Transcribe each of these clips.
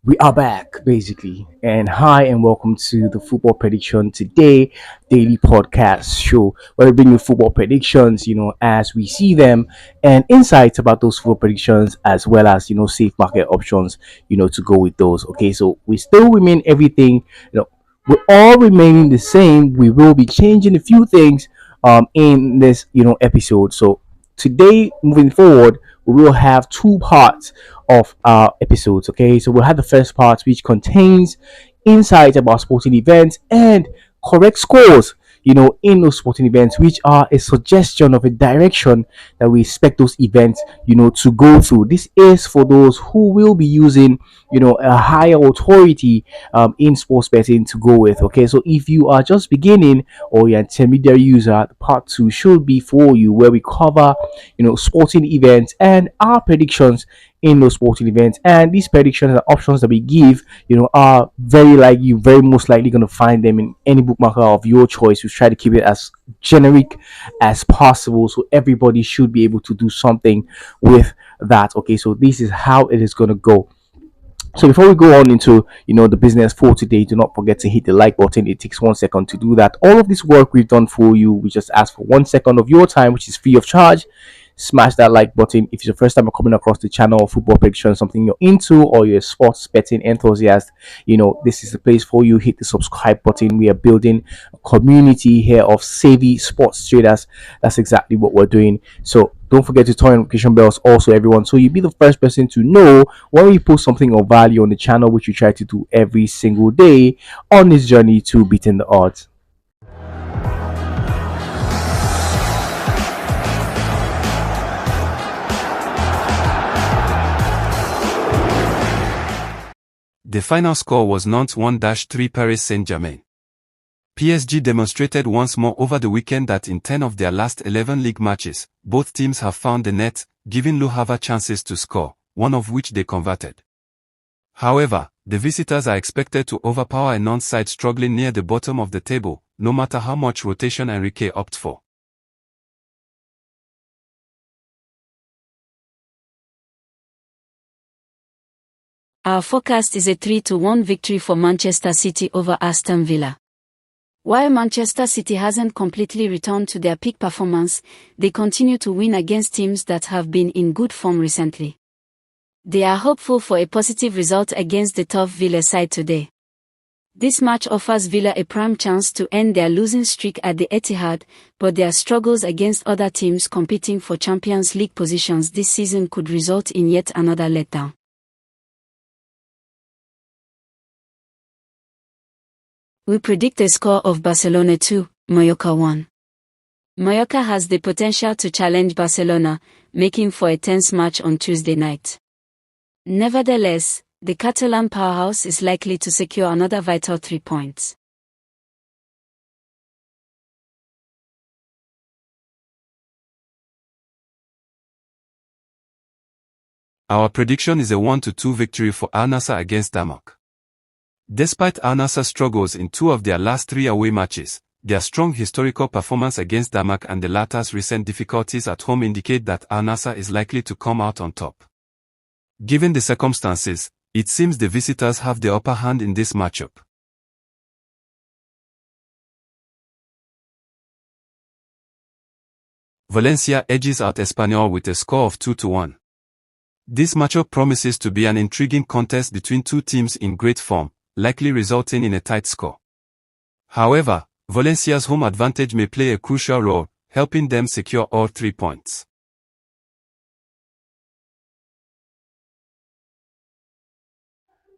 We are back basically. And hi, and welcome to the Football Prediction Today daily podcast show where we bring you football predictions, as we see them, and insights about those football predictions, as well as safe market options, to go with those. Okay, so we still remain everything, we're all remaining the same. We will be changing a few things in this episode. So today, moving forward, we will have two parts of our episodes. Okay, so we'll have the first part, which contains insights about sporting events and correct scores, in those sporting events, which are a suggestion of a direction that we expect those events, to go through. This is for those who will be using, a higher authority in sports betting to go with. Okay, so if you are just beginning or you're an intermediary user, part two should be for you, where we cover, sporting events and our predictions in those sporting events. And these predictions and options that we give, are very most likely going to find them in any bookmaker of your choice. We try to keep it as generic as possible, so everybody should be able to do something with that. Okay, so this is how it is going to go. So before we go on into the business for today, do not forget to hit the like button. It takes 1 second to do that. All of this work we've done for you, we just ask for 1 second of your time, which is free of charge. Smash that like button if it's your first time coming across the channel. Football prediction, something you're into, or you're a sports betting enthusiast, this is the place for you. Hit the subscribe button. We are building a community here of savvy sports traders. That's exactly what we're doing. So don't forget to turn on notification bells also, everyone, so you'll be the first person to know when we post something of value on the channel, which we try to do every single day on this journey to beating the odds. The final score was Nantes 1-3 Paris Saint-Germain. PSG demonstrated once more over the weekend that in 10 of their last 11 league matches, both teams have found the net, giving Le Havre chances to score, one of which they converted. However, the visitors are expected to overpower a Nantes side struggling near the bottom of the table, no matter how much rotation Enrique opts for. Our forecast is a 3-1 victory for Manchester City over Aston Villa. While Manchester City hasn't completely returned to their peak performance, they continue to win against teams that have been in good form recently. They are hopeful for a positive result against the tough Villa side today. This match offers Villa a prime chance to end their losing streak at the Etihad, but their struggles against other teams competing for Champions League positions this season could result in yet another letdown. We predict a score of Barcelona 2, Mallorca 1. Mallorca has the potential to challenge Barcelona, making for a tense match on Tuesday night. Nevertheless, the Catalan powerhouse is likely to secure another vital 3 points. Our prediction is a 1-2 victory for Al Nassr against Damak. Despite Al Nassr's struggles in 2 of their last 3 away matches, their strong historical performance against Damak and the latter's recent difficulties at home indicate that Al Nassr is likely to come out on top. Given the circumstances, it seems the visitors have the upper hand in this matchup. Valencia edges out Espanyol with a score of 2-1. This matchup promises to be an intriguing contest between two teams in great form, likely resulting in a tight score. However, Valencia's home advantage may play a crucial role, helping them secure all 3 points.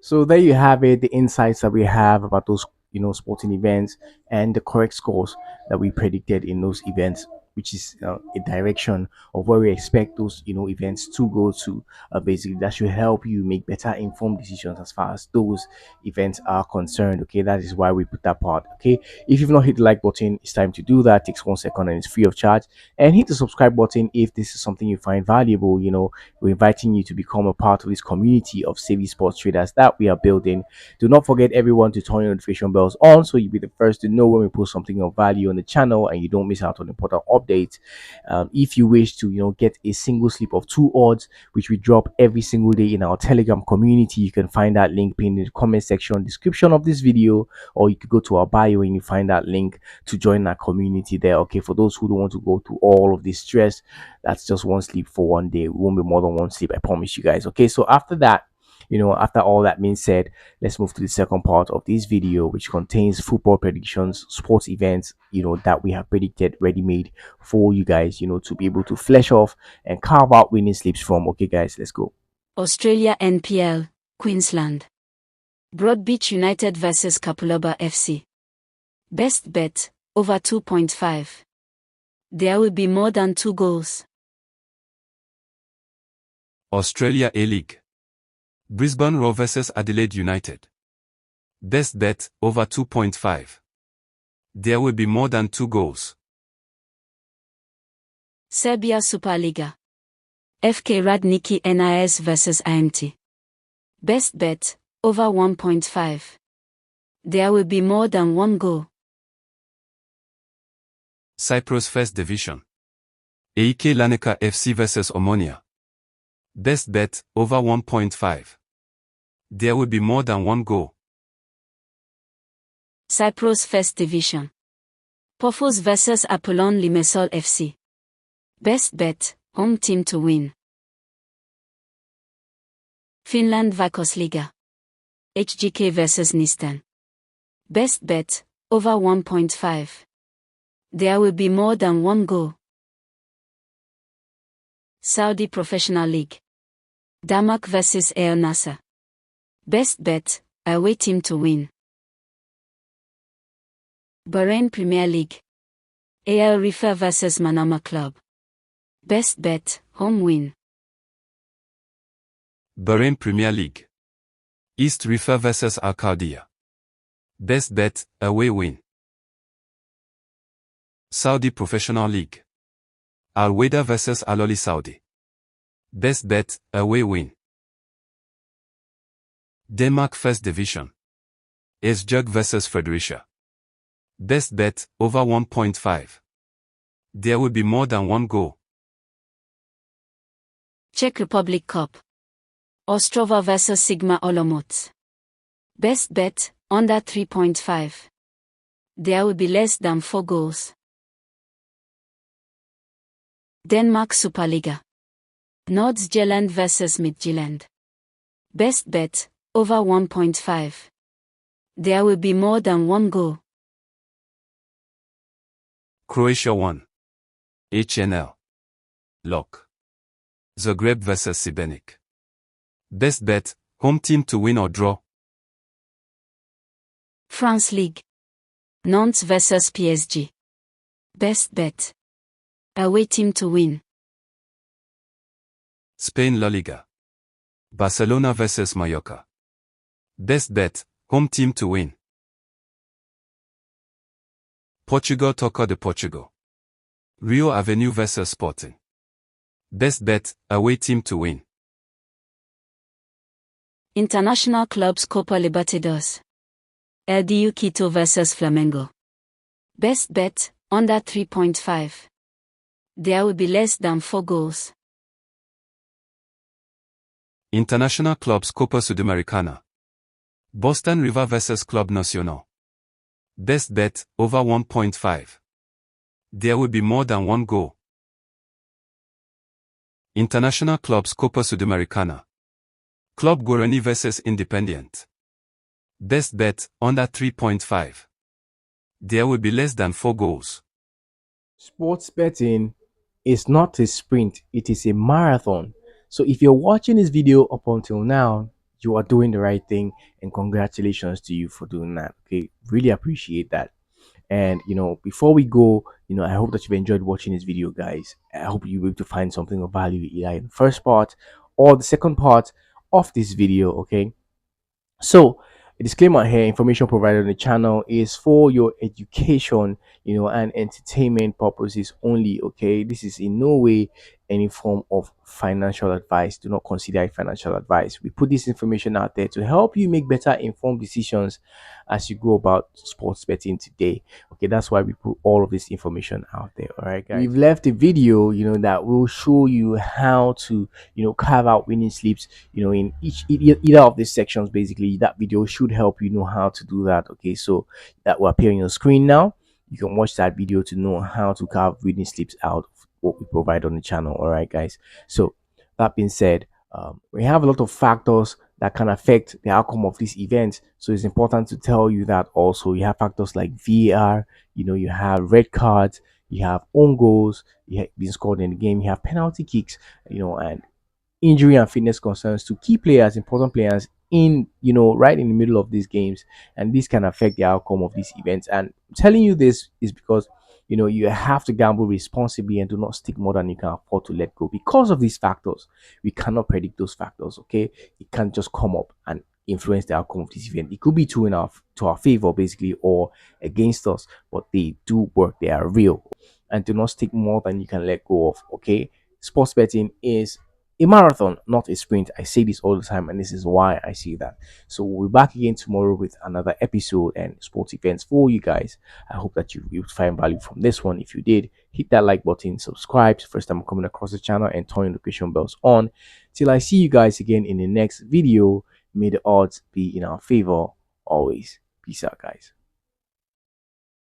So there you have it, the insights that we have about those, sporting events and the correct scores that we predicted in those events, which is a direction of where we expect those, events to go to. Basically, that should help you make better informed decisions as far as those events are concerned. Okay, that is why we put that part. Okay, if you've not hit the like button, it's time to do that. It takes 1 second and it's free of charge. And hit the subscribe button if this is something you find valuable. We're inviting you to become a part of this community of savvy sports traders that we are building. Do not forget, everyone, to turn your notification bells on so you'll be the first to know when we post something of value on the channel and you don't miss out on important updates. If you wish to, get a single slip of two odds, which we drop every single day in our Telegram community, you can find that link pinned in the comment section description of this video, or you could go to our bio and you find that link to join our community there. Okay, for those who don't want to go through all of this stress, that's just one sleep for one day. It won't be more than one sleep, I promise you guys. Okay, so after that, after all that being said, let's move to the second part of this video, which contains football predictions, sports events, that we have predicted ready made for you guys, to be able to flesh off and carve out winning slips from. Okay, guys, let's go. Australia NPL, Queensland. Broadbeach United vs Kapulaba FC. Best bet, over 2.5. There will be more than 2 goals. Australia A-League. Brisbane Roar vs Adelaide United. Best bet, over 2.5. There will be more than 2 goals. Serbia Superliga. FK Radniki NIS vs IMT. Best bet, over 1.5. There will be more than 1 goal. Cyprus First Division. AEK Larnaca FC vs Omonia. Best bet, over 1.5. There will be more than 1 goal. Cyprus First Division. Pofos vs Apollon Limassol FC. Best bet, home team to win. Finland Vakosliga. HGK vs Nistan. Best bet, over 1.5. There will be more than 1 goal. Saudi Professional League. Damak vs Al Nassr. Best bet, away team to win. Bahrain Premier League. Al Rifa vs Manama Club. Best bet, home win. Bahrain Premier League. East Rifa vs Arcadia. Best bet, away win. Saudi Professional League. Al Weda vs Al Ahly Saudi. Best bet, away win. Denmark First Division. Esbjerg vs Fredericia. Best bet, over 1.5. There will be more than 1 goal. Czech Republic Cup. Ostrava vs Sigma Olomouc. Best bet, under 3.5. There will be less than 4 goals. Denmark Superliga. Nordsjælland vs Midtjylland. Best bet, over 1.5. There will be more than 1 goal. Croatia 1. HNL. Lock. Zagreb vs Šibenik. Best bet, home team to win or draw. France League. Nantes vs PSG. Best bet, away team to win. Spain La Liga. Barcelona vs Mallorca. Best bet, home team to win. Portugal Toca de Portugal. Rio Avenue vs Sporting. Best bet, away team to win. International Clubs Copa Libertadores. LDU Quito vs Flamengo. Best bet, under 3.5. There will be less than 4 goals. International Clubs Copa Sudamericana. Boston River vs Club Nacional. Best bet, over 1.5. There will be more than 1 goal. International Clubs Copa Sudamericana. Club Guarani vs Independiente. Best bet, under 3.5. There will be less than 4 goals. Sports betting is not a sprint, it is a marathon. So if you're watching this video up until now, you are doing the right thing, and congratulations to you for doing that. Okay, really appreciate that. And before we go, I hope that you've enjoyed watching this video, guys. I hope you were able to find something of value either in the first part or the second part of this video. Okay, so a disclaimer here: information provided on the channel is for your education, and entertainment purposes only. Okay, this is in no way any form of financial advice. Do not consider it financial advice. We put this information out there to help you make better informed decisions as you go about sports betting today. Okay, that's why we put all of this information out there. All right, guys. We've left a video, that will show you how to, carve out winning slips, in either of these sections. Basically, that video should help you know how to do that. Okay, so that will appear on your screen now. You can watch that video to know how to carve winning slips out of what we provide on the channel. All right, guys. So that being said, we have a lot of factors that can affect the outcome of this event. So it's important to tell you that also you have factors like VAR, you have red cards, you have own goals, you have been scored in the game, you have penalty kicks, and injury and fitness concerns to key players, important players in, right in the middle of these games. And this can affect the outcome of these events. And I'm telling you this is because, you have to gamble responsibly and do not stick more than you can afford to let go. Because of these factors, we cannot predict those factors, okay? It can't just come up and influence the outcome of this event. It could be to our favor, basically, or against us, but they do work. They are real. And do not stick more than you can let go of, okay? Sports betting is a marathon, not a sprint. I say this all the time, and this is why I say that. So we'll be back again tomorrow with another episode and sports events for you guys. I hope that you find value from this one. If you did, hit that like button, subscribe first time coming across the channel, and turn your notification bells on. Till I see you guys again in the next video, may the odds be in our favor always. Peace out, guys.